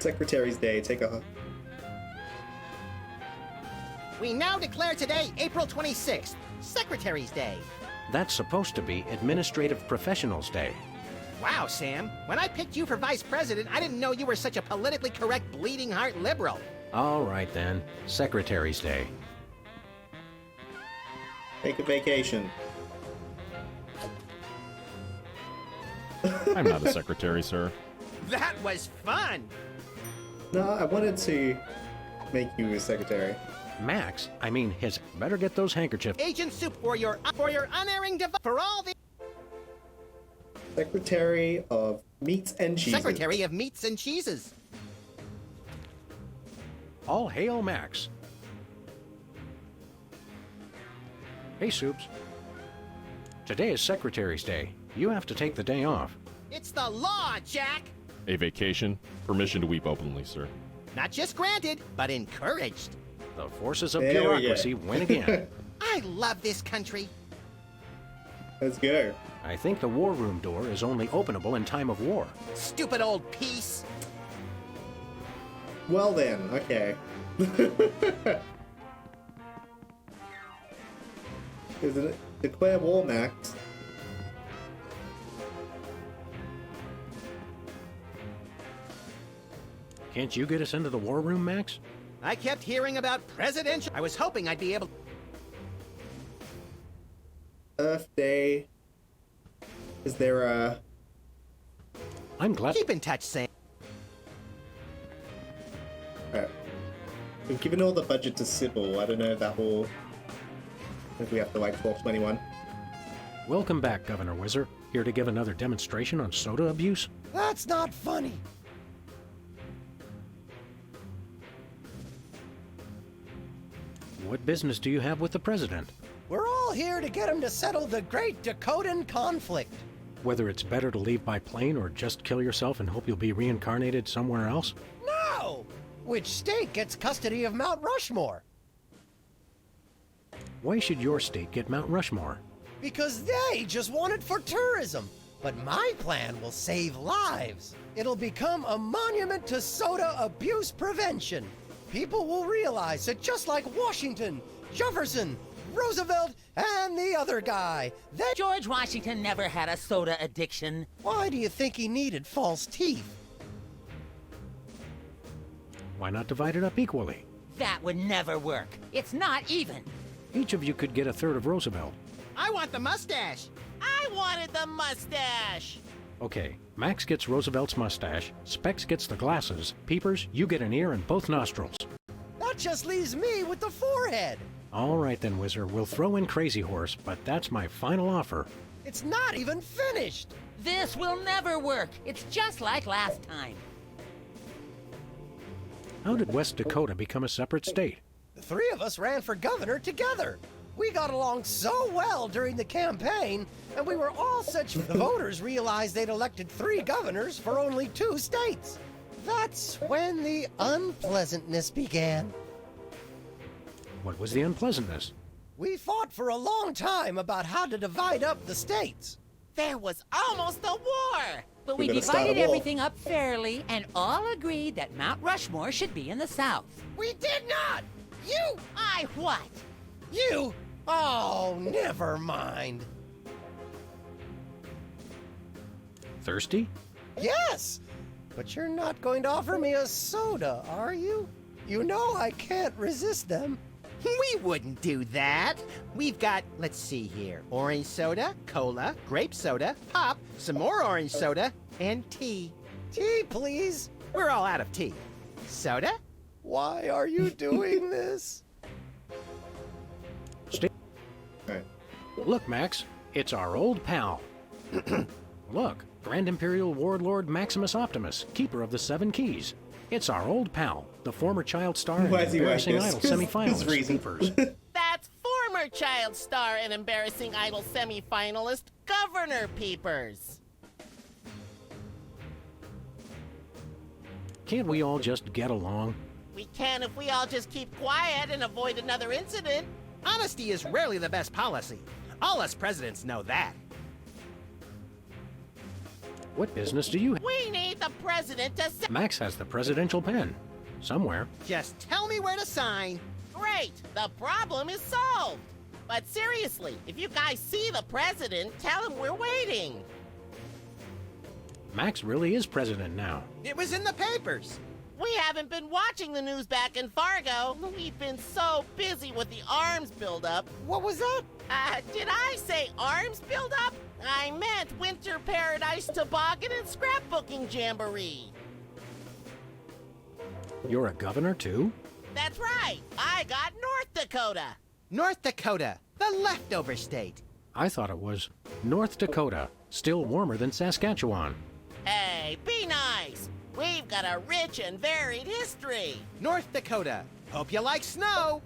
Secretary's Day. Take a... We now declare today April 26th, Secretary's Day. That's supposed to be Administrative Professionals Day. Wow, Sam. When I picked you for vice president, I didn't know you were such a politically correct bleeding heart liberal. All right then, Secretary's Day. Take a vacation. I'm not a secretary, sir. That was fun! No, I wanted to make you a secretary. Max, I mean, his better get those handkerchiefs. Agent Soup for your unerring device for all the... Secretary of Meats and Cheeses. Secretary of Meats and Cheeses. All hail Max. Hey, Soups. Today is Secretary's Day. You have to take the day off. It's the law, Jack! A vacation? Permission to weep openly, sir. Not just granted, but encouraged. The forces of There we bureaucracy go. win again. I love this country. Let's go. I think the war room door is only openable in time of war. Stupid old peace. Well then, okay. Is it declare war, Max? Can't you get us into the war room, Max? I kept hearing about presidential... I was hoping I'd be able... Earth Day. Is there a... I'm glad. Keep in touch, Sam. Alright. We've given all the budget to Sybil. I don't know if that will... If we have to, like, 1221. Welcome back, Governor Whizzer. Here to give another demonstration on soda abuse? That's not funny. What business do you have with the president? We're all here to get him to settle the great Dakotan conflict. Whether it's better to leave by plane or just kill yourself and hope you'll be reincarnated somewhere else? No! Which state gets custody of Mount Rushmore? Why should your state get Mount Rushmore? Because they just want it for tourism. But my plan will save lives. It'll become a monument to soda abuse prevention. People will realize that just like Washington, Jefferson, Roosevelt, and the other guy, that... George Washington never had a soda addiction. Why do you think he needed false teeth? Why not divide it up equally? That would never work. It's not even. Each of you could get a third of Roosevelt. I want the mustache. I wanted the mustache. Okay, Max gets Roosevelt's mustache, Specs gets the glasses, Peepers, you get an ear and both nostrils. That just leaves me with the forehead. All right then, Whizzer, we'll throw in Crazy Horse, but that's my final offer. It's not even finished. This will never work. It's just like last time. How did West Dakota become a separate state? The three of us ran for governor together. We got along so well during the campaign, and we were all such... The voters realized they'd elected 3 governors for only 2 states. That's when the unpleasantness began. What was the unpleasantness? We fought for a long time about how to divide up the states. There was almost a war. But we We're gonna start a divided war. everything up fairly and all agreed that Mount Rushmore should be in the South. We did not! You... I what? You... Oh, never mind. Thirsty? Yes! But you're not going to offer me a soda, are you? You know I can't resist them. We wouldn't do that. We've got, let's see here, orange soda, cola, grape soda, pop, some more orange soda, and tea. Tea, please. We're all out of tea. Soda? Why are you doing this? Alright. Look, Max, it's our old pal. Look, Grand Imperial Warlord Maximus Optimus, keeper of the 7 Keys. It's our old pal, the former child star and Why is he wearing embarrassing this? idol His semifinalist, reason. Peepers. That's former child star and embarrassing idol semi-finalist Governor Peepers. Can't we all just get along? We can if we all just keep quiet and avoid another incident. Honesty is rarely the best policy. All us presidents know that. What business do you have? We need the the president to say. Max has the presidential pen. Somewhere. Just tell me where to sign. Great, the problem is solved. But seriously, if you guys see the president, tell him we're waiting. Max really is president now. It was in the papers. We haven't been watching the news back in Fargo. We've been so busy with the arms buildup. What was that? Did I say arms buildup? I meant Winter Paradise Toboggan and Scrapbooking Jamboree. You're a governor, too? That's right. I got North Dakota. North Dakota, the leftover state. I thought it was North Dakota, still warmer than Saskatchewan. Hey, be nice. We've got a rich and varied history. North Dakota, hope you like snow.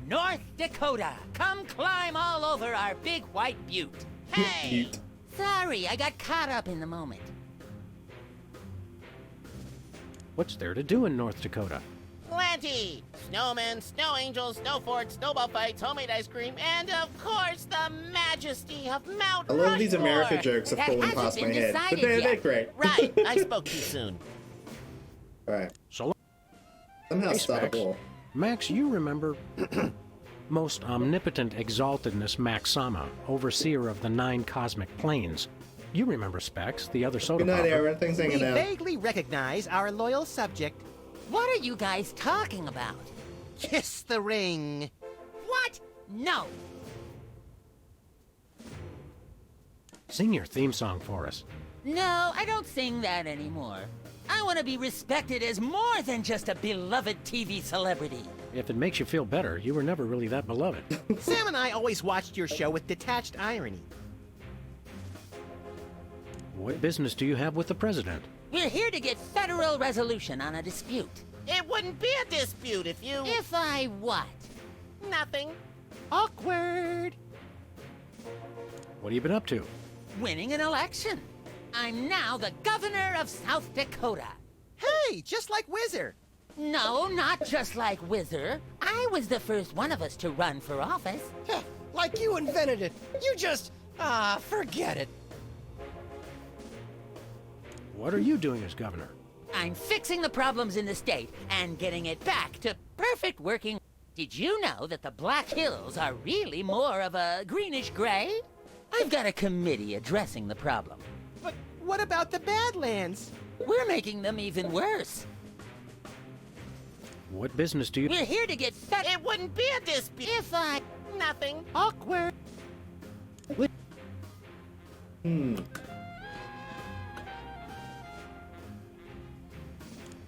North Dakota, come climb all over our big white butte. Hey, Cute. Sorry, I got caught up in the moment. What's there to do in North Dakota? plenty. Snowmen, snow angels, snow forts, snowball fights, homemade ice cream, and of course the majesty of Mount A Rushmore. lot of these America jokes are That falling hasn't past my been head, but decided they're yet. great. Right, I spoke too soon. Alright. So, Somehow Hey, start a Specs. war. Max, you remember most omnipotent exaltedness Max Sama, overseer of the 9 cosmic planes. You remember Specs, the other soda Good night, popper. Aaron. Thanks for We hanging out. vaguely recognize our loyal subject. What are you guys talking about? Kiss the ring. What? No. Sing your theme song for us. No, I don't sing that anymore. I want to be respected as more than just a beloved TV celebrity. If it makes you feel better, you were never really that beloved. Sam and I always watched your show with detached irony. What business do you have with the president? We're here to get federal resolution on a dispute. It wouldn't be a dispute if you... If I what? Nothing. Awkward. What have you been up to? Winning an election. I'm now the governor of South Dakota. Hey, just like Whizzer. No, not just like Whizzer. I was the first one of us to run for office. Heh, like you invented it. You just, forget it. What are you doing as governor? I'm fixing the problems in the state and getting it back to perfect working. Did you know that the Black Hills are really more of a greenish gray? I've got a committee addressing the problem. But what about the Badlands? We're making them even worse. What business do you... We're here to get It wouldn't be a dispute. If I... Nothing. Awkward.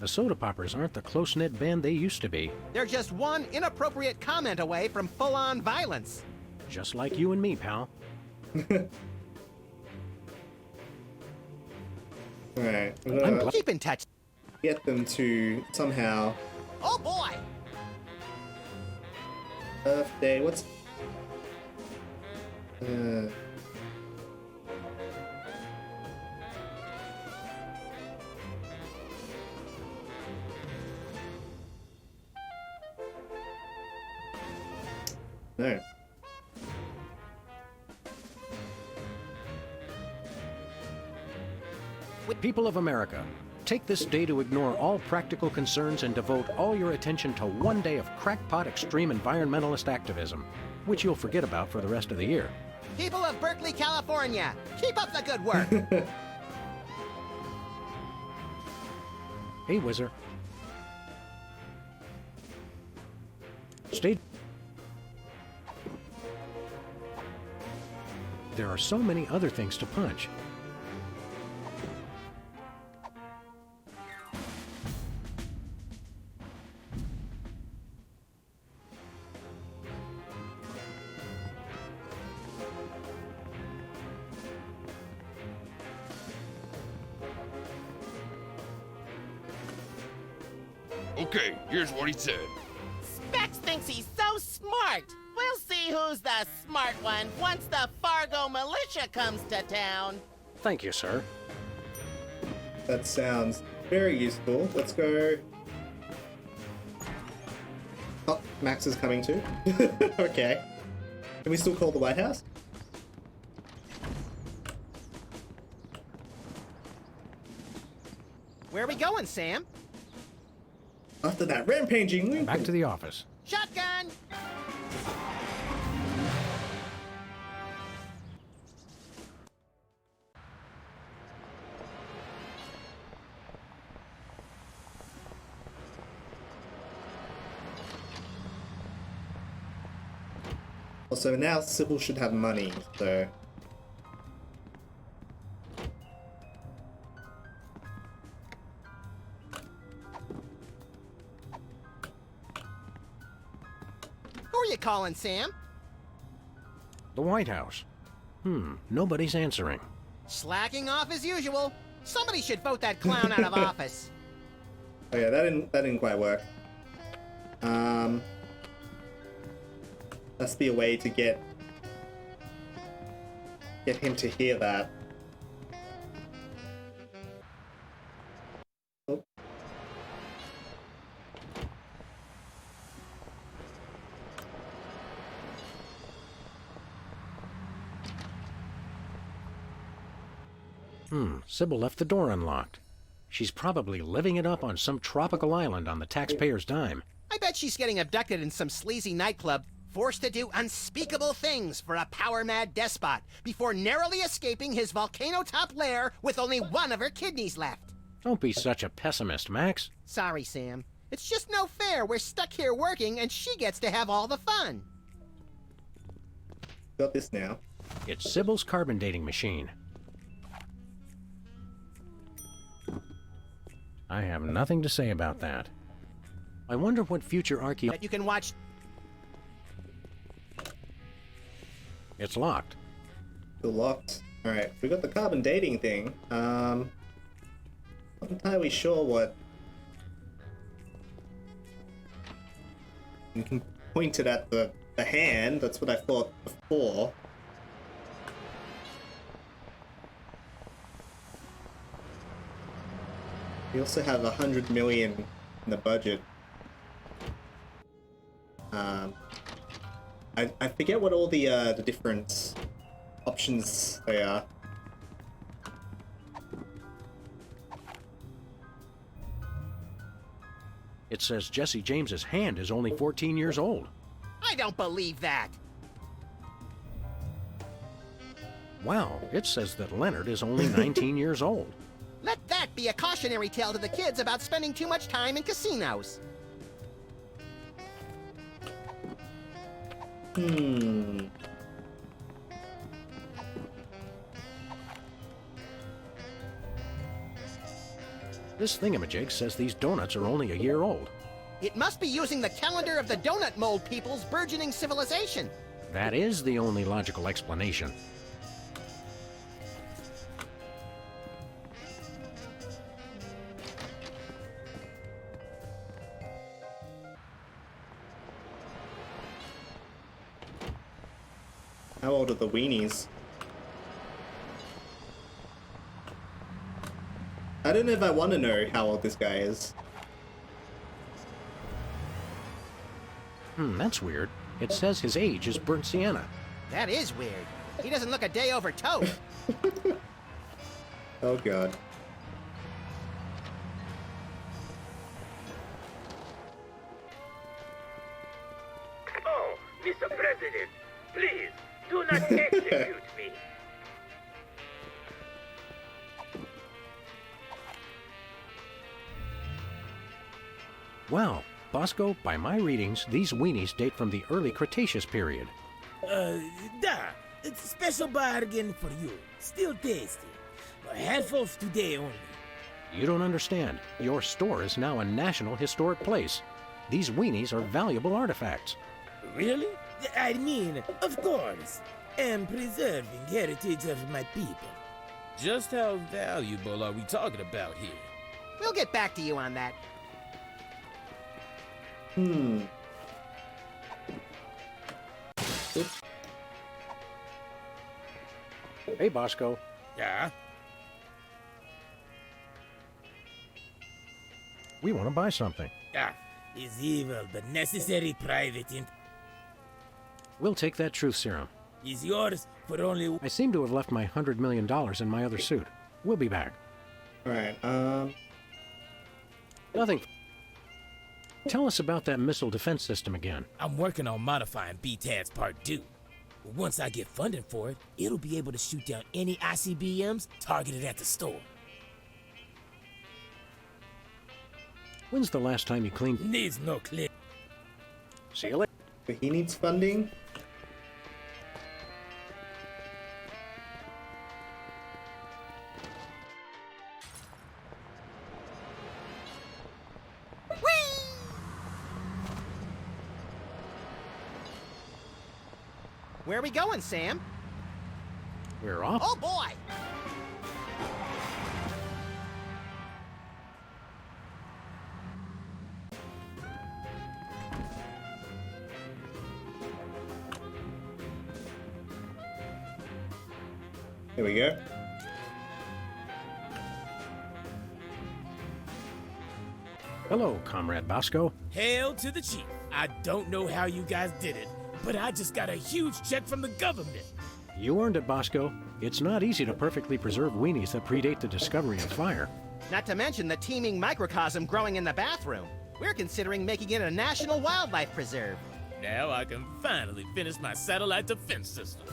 The soda poppers aren't the close-knit band they used to be. They're just one inappropriate comment away from full-on violence. Just like you and me, pal. Alright. I'm I'm gonna glad- Keep in touch. get them to somehow... Oh boy! Earth Day, what's... No. People of America, take this day to ignore all practical concerns and devote all your attention to one day of crackpot extreme environmentalist activism, which you'll forget about for the rest of the year. People of Berkeley, California, keep up the good work. Hey, Whizzer. Stay... There are so many other things to punch. Okay, here's what he said. Specs thinks he's so smart. We'll see who's the smart one once the Fargo militia comes to town. Thank you, sir. That sounds very useful. Let's go. Oh, Max is coming too. Okay. Can we still call the White House? Where are we going, Sam? After that rampaging, Back to the office. Shotgun! Also, now Sybil should have money, so... Who are you calling, Sam? The White House. Nobody's answering. Slacking off as usual. Somebody should vote that clown out of office. Oh yeah, that didn't quite work. Must be a way to get him to hear that. Oh. Sybil left the door unlocked. She's probably living it up on some tropical island on the taxpayer's dime. I bet she's getting abducted in some sleazy nightclub, forced to do unspeakable things for a power-mad despot before narrowly escaping his volcano-top lair with only one of her kidneys left. Don't be such a pessimist, Max. Sorry, Sam. It's just no fair. We're stuck here working and she gets to have all the fun. Got this now. It's Sybil's carbon dating machine. I have nothing to say about that. I wonder what future That you can watch. It's locked. Still locked. Alright, we got the carbon dating thing. Not entirely sure what... You can point it at the hand, that's what I thought before. We also have 100 million in the budget. I forget what all the different options they are. It says Jesse James's hand is only 14 years old. I don't believe that. Wow, it says that Leonard is only 19 years old. Let that be a cautionary tale to the kids about spending too much time in casinos. This thingamajig says these donuts are only a year old. It must be using the calendar of the donut mold people's burgeoning civilization. That is the only logical explanation. How old are the weenies? I don't know if I want to know how old this guy is. That's weird. It says his age is burnt sienna. That is weird. He doesn't look a day over toast. Oh god. Oh, Mr. President, please, do not execute me. Wow, Bosco, by my readings, these weenies date from the early Cretaceous period. It's a special bargain for you. Still tasty. Handfuls today only. You don't understand. Your store is now a National Historic Place. These weenies are valuable artifacts. Really? I mean, of course. Am preserving heritage of my people. Just how valuable are we talking about here? We'll get back to you on that. Oops. Hey, Bosco. Yeah? We want to buy something. Is evil, but necessary private We'll take that truth serum. is yours for only... I seem to have left my $100 million in my other suit. We'll be back. Alright, Nothing. Tell us about that missile defense system again. I'm working on modifying BTAD's Part 2. But once I get funding for it, it'll be able to shoot down any ICBMs targeted at the store. When's the last time you cleaned? Needs no clean. See you later. But he needs funding. Where are we going, Sam? We're off. Oh boy! Here we go. Hello, Comrade Bosco. Hail to the chief. I don't know how you guys did it, but I just got a huge check from the government. You earned it, Bosco. It's not easy to perfectly preserve weenies that predate the discovery of fire. Not to mention the teeming microcosm growing in the bathroom. We're considering making it a national wildlife preserve. Now I can finally finish my satellite defense system.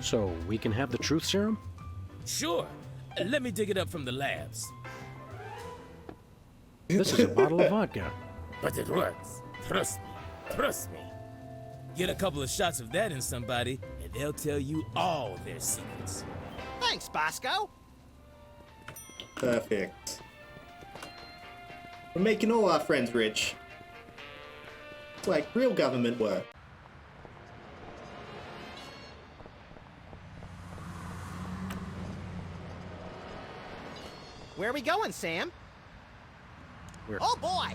So we can have the truth serum? Sure. Let me dig it up from the labs. This is a bottle of vodka. But it works. Trust me. Trust me. Get a couple of shots of that in somebody, and they'll tell you all their secrets. Thanks, Bosco. Perfect. We're making all our friends rich. It's like real government work. Where are we going, Sam? We're... Oh boy!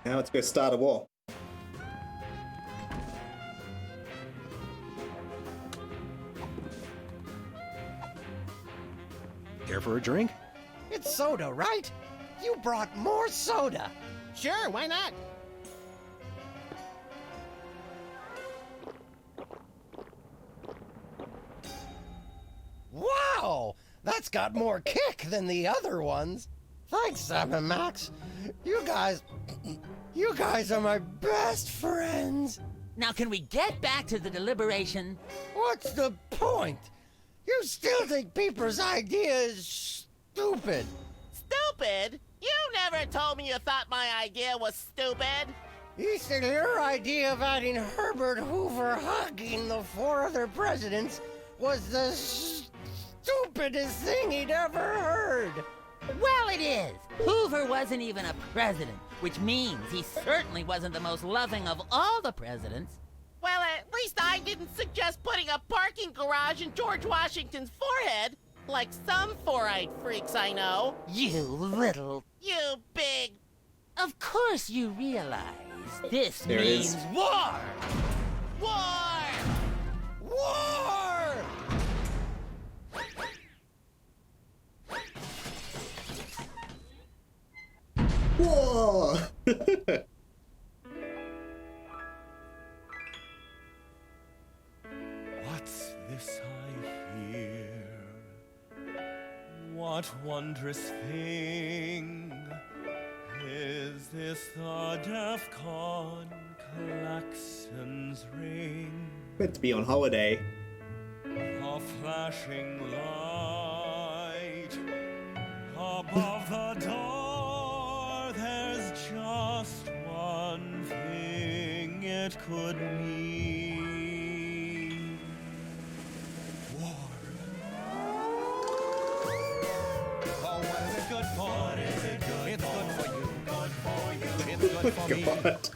Now let's go start a war. Care for a drink? It's soda, right? You brought more soda. Sure, why not? Wow! That's got more kick than the other ones. Thanks, Sam and Max. You guys are my best friends. Now, can we get back to the deliberation? What's the point? You still think Peeper's idea is stupid. Stupid? You never told me you thought my idea was stupid. He said your idea of adding Herbert Hoover hugging the four other presidents was the stupidest thing he'd ever heard. Well, it is. Hoover wasn't even a president, which means he certainly wasn't the most loving of all the presidents. Well, at least I didn't suggest putting a parking garage in George Washington's forehead, like some four-eyed freaks I know. You little... You big... Of course you realize this There it means is. war! War! War! Whoa! What's this I hear? What wondrous thing is this? The DEFCON klaxons ring. Meant to be on holiday. A flashing light above the door. There's just one thing it could mean. War. Oh, what is it good for? What is it good it's for? Good for you. Good for you. It's good for me. God.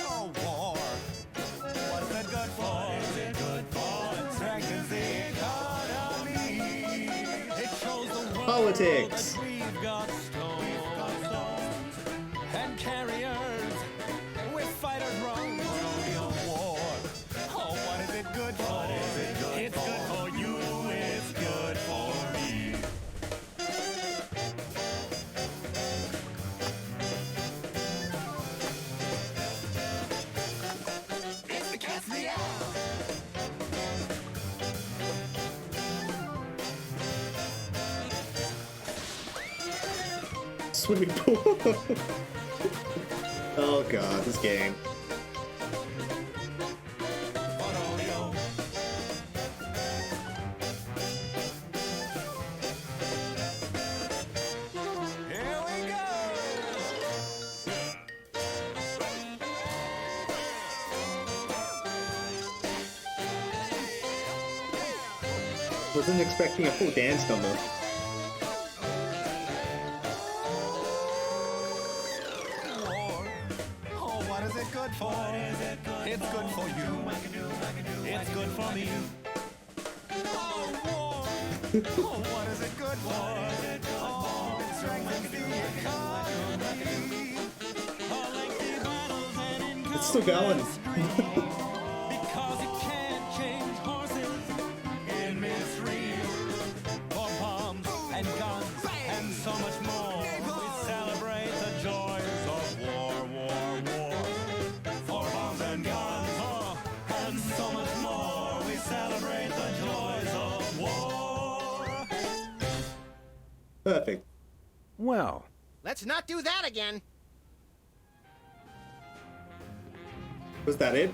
Oh, war. What is it good for? What is it good for? It strengthens the economy. It shows the world Politics. that we've got stones and carriers with fighters wrong for a war. Oh, what is it good for? What is it good it's for? Good for you. It's good for me. It's the cat's meow. swimming pool. Oh god, this game. Here we go. Wasn't expecting a full dance number. Oh, what is it good for? It's good for you. It's good for me. Oh, war. Oh, what is it good for? Oh, it strengthens the economy. Oh, lengthy battles and in It's still going. because it can't change horses in mystery. For bombs and guns and so much more, we celebrate the joys of war, war, war. For bombs and guns, oh, and so much more, we celebrate the joys of war. Perfect. Well, Let's not do that again. Was that it?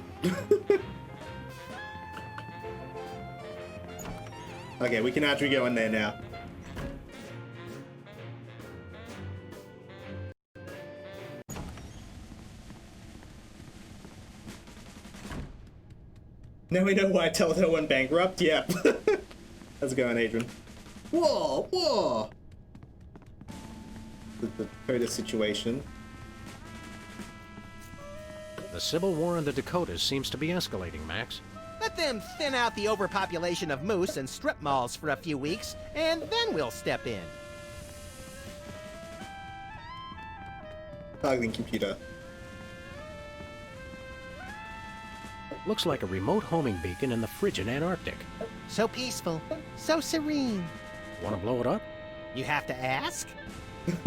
Okay, we can actually go in there now. Now we know why Telltale went bankrupt? Yeah. How's it going, Adrian? Whoa, whoa! The Dakota situation. the Civil War in the Dakotas seems to be escalating, Max. Let them thin out the overpopulation of moose and strip malls for a few weeks, and then we'll step in. Targeting computer. Looks like a remote homing beacon in the frigid Antarctic. So peaceful, so serene. Want to blow it up? You have to ask?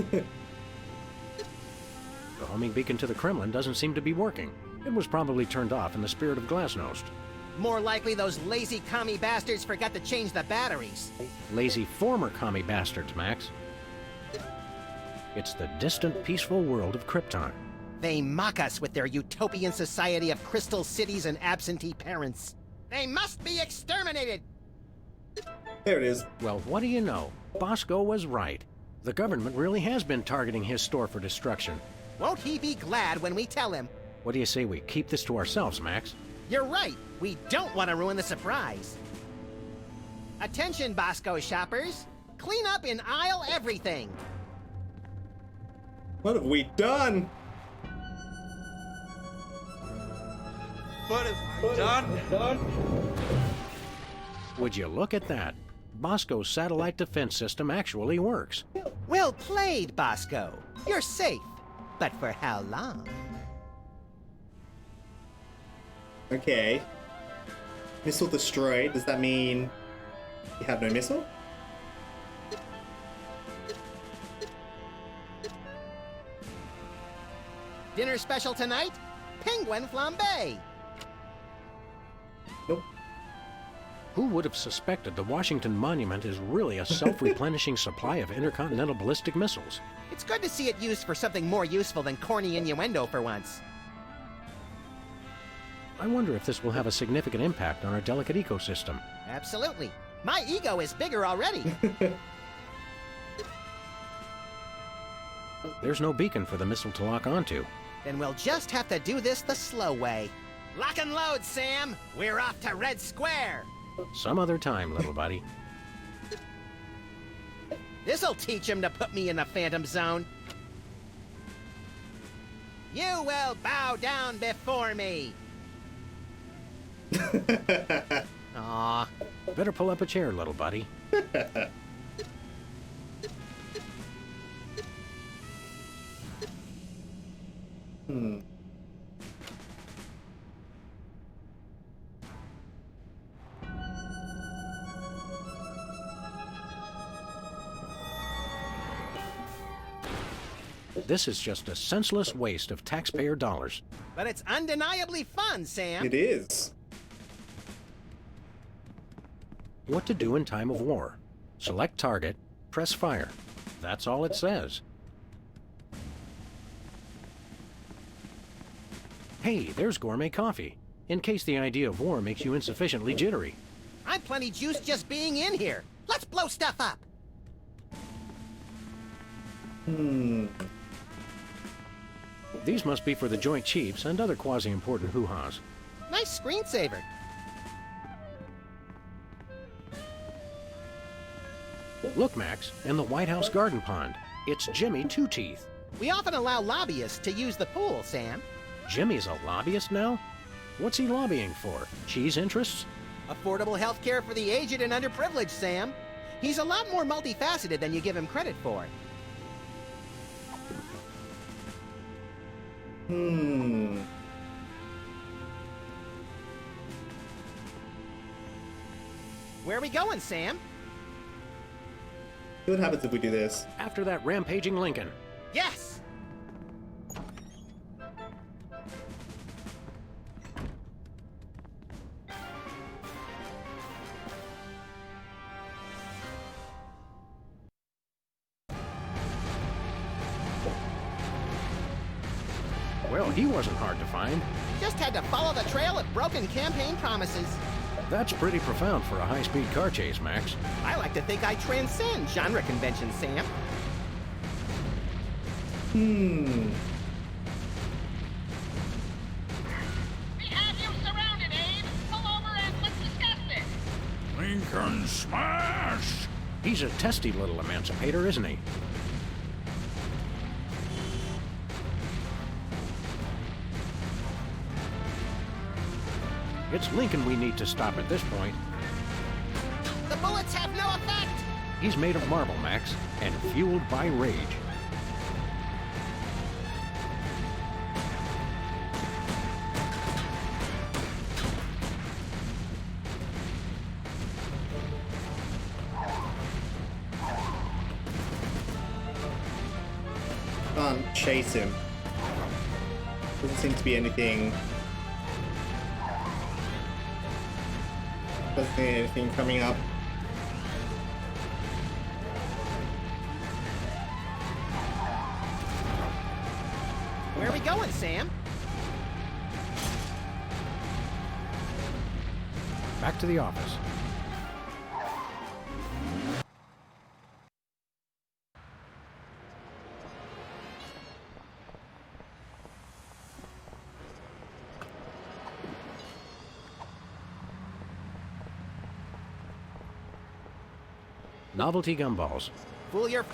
The homing beacon to the Kremlin doesn't seem to be working. It was probably turned off in the spirit of Glasnost. More likely those lazy commie bastards forgot to change the batteries. Lazy former commie bastards, Max. It's the distant, peaceful world of Krypton. They mock us with their utopian society of crystal cities and absentee parents. They must be exterminated! There it is. Well, what do you know? Bosco was right. The government really has been targeting his store for destruction. Won't he be glad when we tell him? What do you say we keep this to ourselves, Max? You're right. We don't want to ruin the surprise. Attention, Bosco shoppers. Clean up in aisle everything. What have we done? What have we done? Would you look at that? Bosco's satellite defense system actually works. Well played, Bosco. You're safe. But for how long? Okay. Missile destroyed. Does that mean you have no missile? Dinner special tonight? Penguin flambe. Nope. Who would have suspected the Washington Monument is really a self-replenishing supply of intercontinental ballistic missiles? It's good to see it used for something more useful than corny innuendo for once. I wonder if this will have a significant impact on our delicate ecosystem. Absolutely. My ego is bigger already. There's no beacon for the missile to lock onto. Then we'll just have to do this the slow way. Lock and load, Sam. We're off to Red Square. Some other time, little buddy. This'll teach him to put me in the Phantom Zone. You will bow down before me. Aw. Better pull up a chair, little buddy. This is just a senseless waste of taxpayer dollars. But it's undeniably fun, Sam. It is. What to do in time of war. Select target, press fire. That's all it says. Hey, there's gourmet coffee. In case the idea of war makes you insufficiently jittery. I'm plenty juiced just being in here. Let's blow stuff up. These must be for the Joint Chiefs and other quasi-important hoo-has. Nice screensaver. Look, Max, in the White House garden pond. It's Jimmy Two Teeth. We often allow lobbyists to use the pool, Sam. Jimmy's a lobbyist now? What's he lobbying for? Cheese interests? Affordable health care for the aged and underprivileged, Sam. He's a lot more multifaceted than you give him credit for. Where are we going, Sam? See what happens if we do this. After that rampaging Lincoln. Yes! Well, he wasn't hard to find. Just had to follow the trail of broken campaign promises. That's pretty profound for a high-speed car chase, Max. I like to think I transcend genre conventions, Sam. We have you surrounded, Abe. Pull over and let's discuss this. Lincoln smash! He's a testy little emancipator, isn't he? It's Lincoln we need to stop at this point. The bullets have no effect! He's made of marble, Max, and fueled by rage. Can't chase him. Doesn't seem to be anything. Doesn't see anything coming up. Where are we going, Sam? Back to the office. Novelty gumballs. Fool your...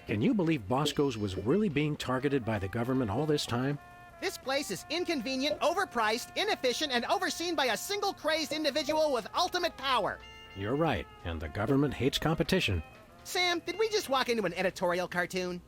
Can you believe Bosco's was really being targeted by the government all this time? This place is inconvenient, overpriced, inefficient, and overseen by a single crazed individual with ultimate power. You're right, and the government hates competition. Sam, did we just walk into an editorial cartoon?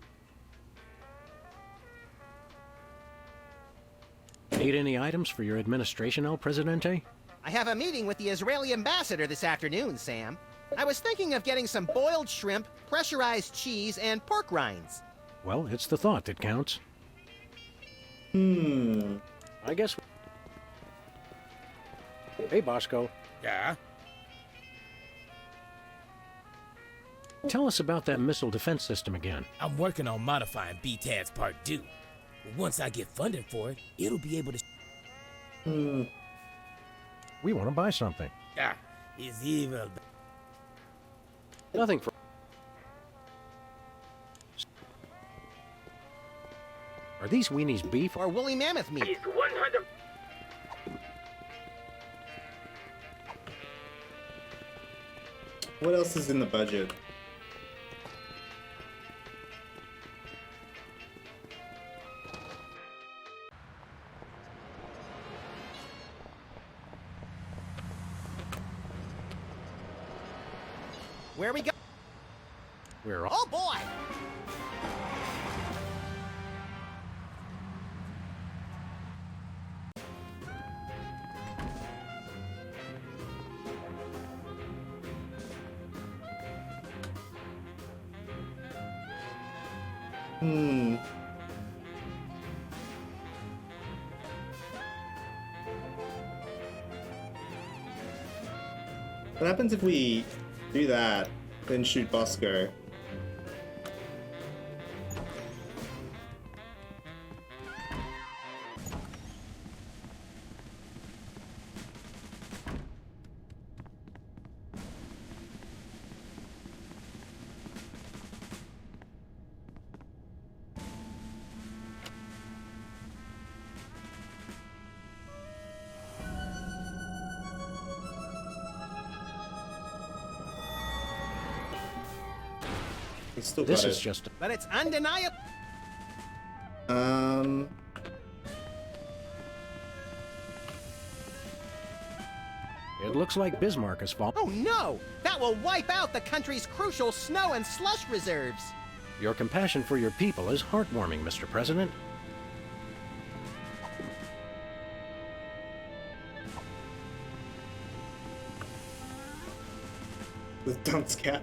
Need any items for your administration, El Presidente? I have a meeting with the Israeli ambassador this afternoon, Sam. I was thinking of getting some boiled shrimp, pressurized cheese, and pork rinds. Well, it's the thought that counts. I guess... Hey, Bosco. Yeah? Tell us about that missile defense system again. I'm working on modifying BTAD's Part 2. But once I get funding for it, it'll be able to... We want to buy something. Ah, it's evil. Nothing for... Are these weenies beef or woolly mammoth meat? It's 100. What else is in the budget? Where we go? We're all... Oh boy! What happens if we do that, then shoot Bosco? Still This got is it. just... But it's undeniable. It looks like Bismarck has fallen. Oh no! That will wipe out the country's crucial snow and slush reserves. Your compassion for your people is heartwarming, Mr. President. The dunce cat.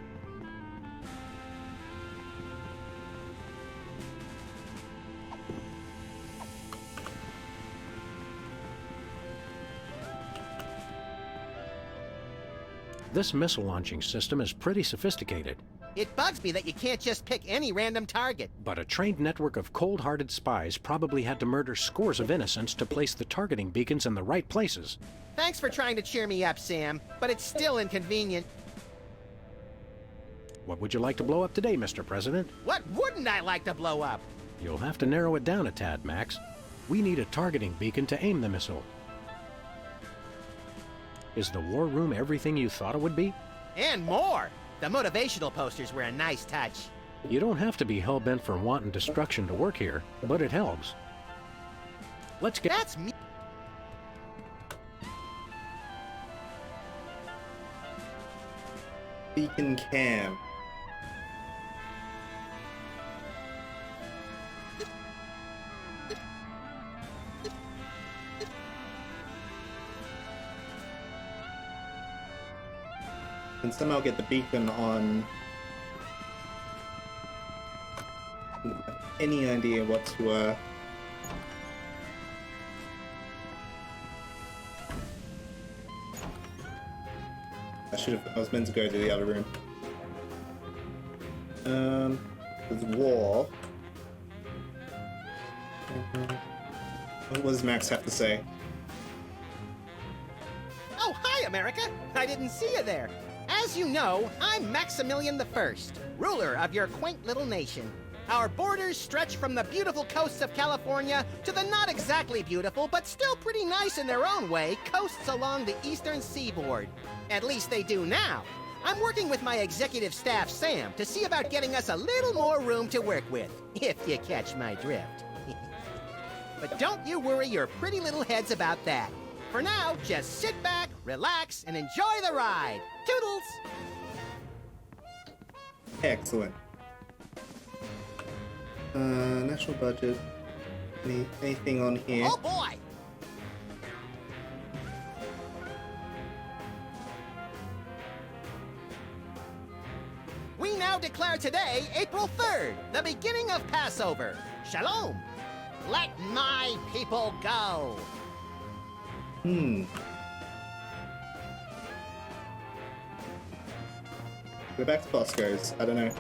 This missile launching system is pretty sophisticated, It bugs me that you can't just pick any random target. but a trained network of cold-hearted spies probably had to murder scores of innocents to place the targeting beacons in the right places. Thanks for trying to cheer me up, Sam, but it's still inconvenient. What would you like to blow up today, Mr. President? What wouldn't I like to blow up? You'll have to narrow it down a tad, Max. We need a targeting beacon to aim the missile. Is the war room everything you thought it would be? And more! The motivational posters were a nice touch. You don't have to be hell-bent for wanton destruction to work here, but it helps. Let's get... That's me. Beacon cam. And somehow get the beacon on. Any idea what to I was meant to go to the other room. There's war. What does Max have to say? Oh, hi, America! I didn't see you there. As you know, I'm Maximilian I, ruler of your quaint little nation. Our borders stretch from the beautiful coasts of California to the not exactly beautiful, but still pretty nice in their own way, coasts along the eastern seaboard. At least they do now. I'm working with my executive staff, Sam, to see about getting us a little more room to work with, if you catch my drift. But don't you worry your pretty little heads about that. For now, just sit back, relax, and enjoy the ride. Toodles! Excellent. National budget. Anything on here? Oh boy! We now declare today, April 3rd, the beginning of Passover. Shalom! Let my people go! Go back to Bosco's. I don't know.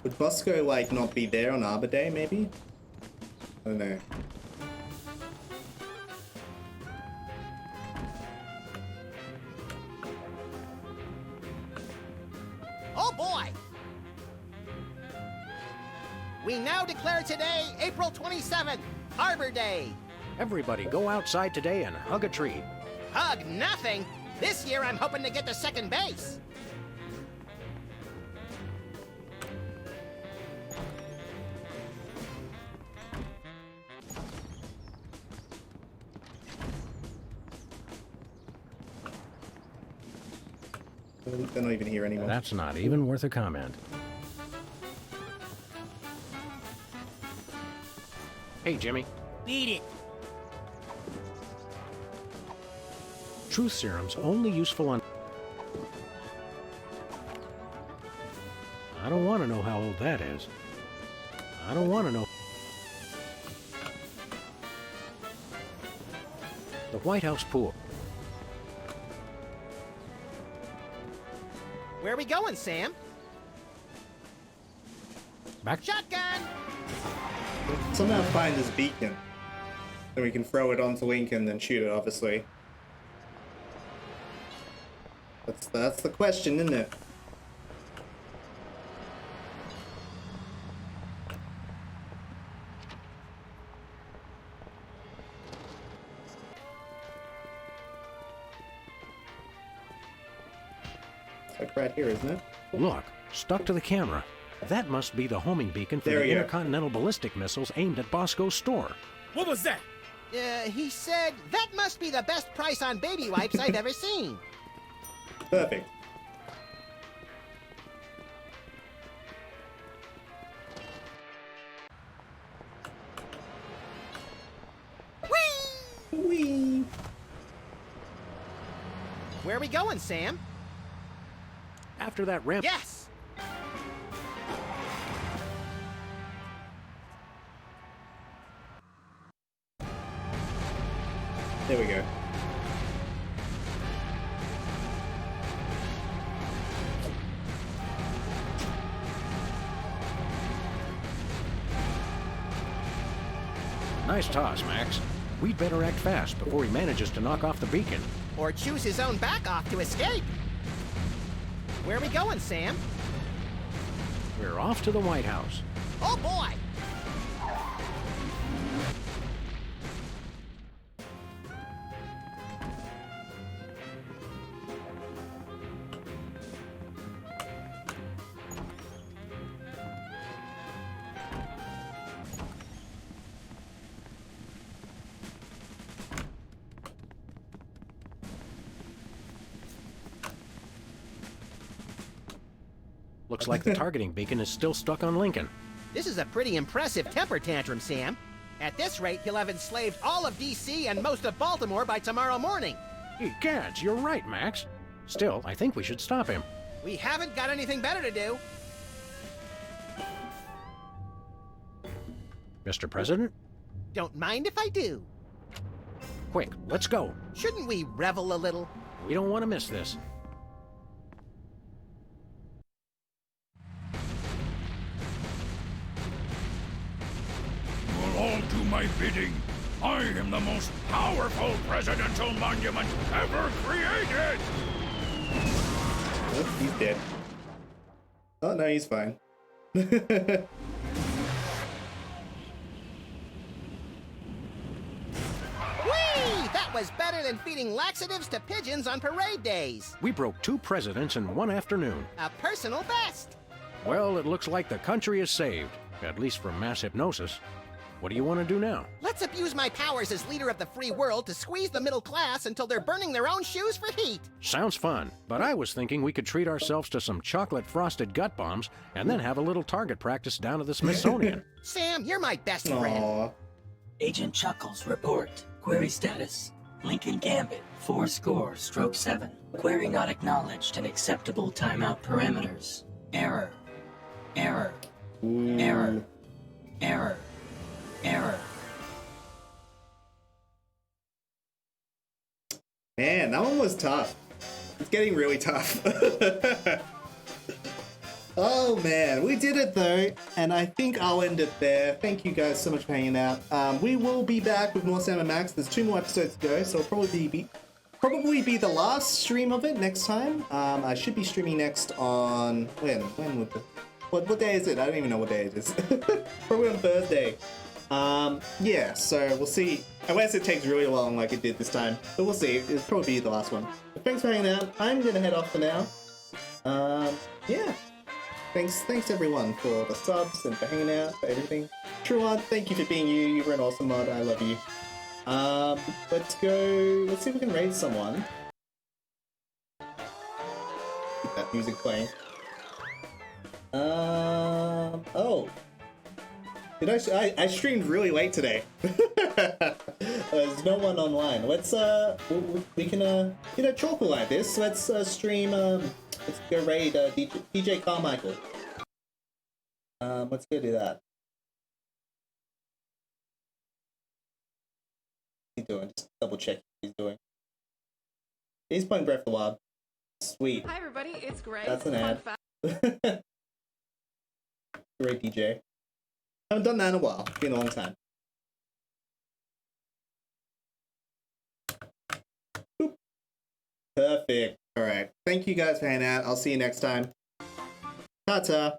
Would Bosco, like, not be there on Arbor Day, maybe? I don't know. Oh boy! We now declare today, April 27th, Arbor Day. Everybody go outside today and hug a tree. Hug nothing! This year I'm hoping to get to second base. They're not even here anymore. That's not even worth a comment. Hey, Jimmy. Beat it. Truth serum's only useful on... I don't want to know how old that is. I don't want to know... The White House pool. Where are we going, Sam? Back. Shotgun! Somehow find this beacon. Then we can throw it onto Lincoln and shoot it, obviously. That's the question, isn't it? It's like right here, isn't it? Look, stuck to the camera. That must be the homing beacon for There the you go. intercontinental ballistic missiles aimed at Bosco's store. What was that? He said, that must be the best price on baby wipes I've ever seen. Perfect. Whee! Where are we going, Sam? After that ramp. Yes! There we go. Nice toss, Max. We'd better act fast before he manages to knock off the beacon. Or choose his own back off to escape. Where are we going, Sam? We're off to the White House. Oh, boy! Looks like the targeting beacon is still stuck on Lincoln. This is a pretty impressive temper tantrum, Sam. At this rate, he'll have enslaved all of D.C. and most of Baltimore by tomorrow morning. Egads, you're right, Max. Still, I think we should stop him. We haven't got anything better to do. Mr. President? Don't mind if I do. Quick, let's go. Shouldn't we revel a little? We don't want to miss this. You'll all do my bidding. I am the most powerful presidential monument ever created! Oh, he's dead. Oh, no, he's fine. Whee! That was better than feeding laxatives to pigeons on parade days. We broke 2 presidents in one afternoon. A personal best. Well, it looks like the country is saved, at least from mass hypnosis. What do you want to do now? Let's abuse my powers as leader of the free world to squeeze the middle class until they're burning their own shoes for heat. Sounds fun, but I was thinking we could treat ourselves to some chocolate-frosted gut bombs and then have a little target practice down at the Smithsonian. Sam, you're my best friend. Aww. Agent Chuckles, report. Query status. Lincoln Gambit, 4-7. Query not acknowledged and acceptable timeout parameters. Error. Error. Error. Error. Error. Man, that one was tough. It's getting really tough. Oh man, we did it though, and I think I'll end it there. Thank you guys so much for hanging out. We will be back with more Sam and Max. There's 2 more episodes to go, so it'll probably be the last stream of it next time. I should be streaming next on when would the what day is it? I don't even know what day it is. Probably on Thursday. Yeah, so we'll see. Unless it takes really long like it did this time. But we'll see. It'll probably be the last one. But thanks for hanging out. I'm gonna head off for now. Yeah. Thanks everyone for the subs and for hanging out, for everything. Truant, thank you for being you. You were an awesome mod. I love you. Let's go. Let's see if we can raise someone. Keep that music playing. Oh. Did I streamed really late today. There's no one online. Let's we can chalk like this. Let's stream let's go raid DJ Carmichael. Let's go do that. What's he doing? Just double check he's doing. He's playing Breath of the Wild. Sweet. Hi everybody, it's Greg. That's an Fun ad. fact- Great DJ. Haven't done that in a while. Been a long time. Boop. Perfect. Alright. Thank you guys for hanging out. I'll see you next time. Ta-ta.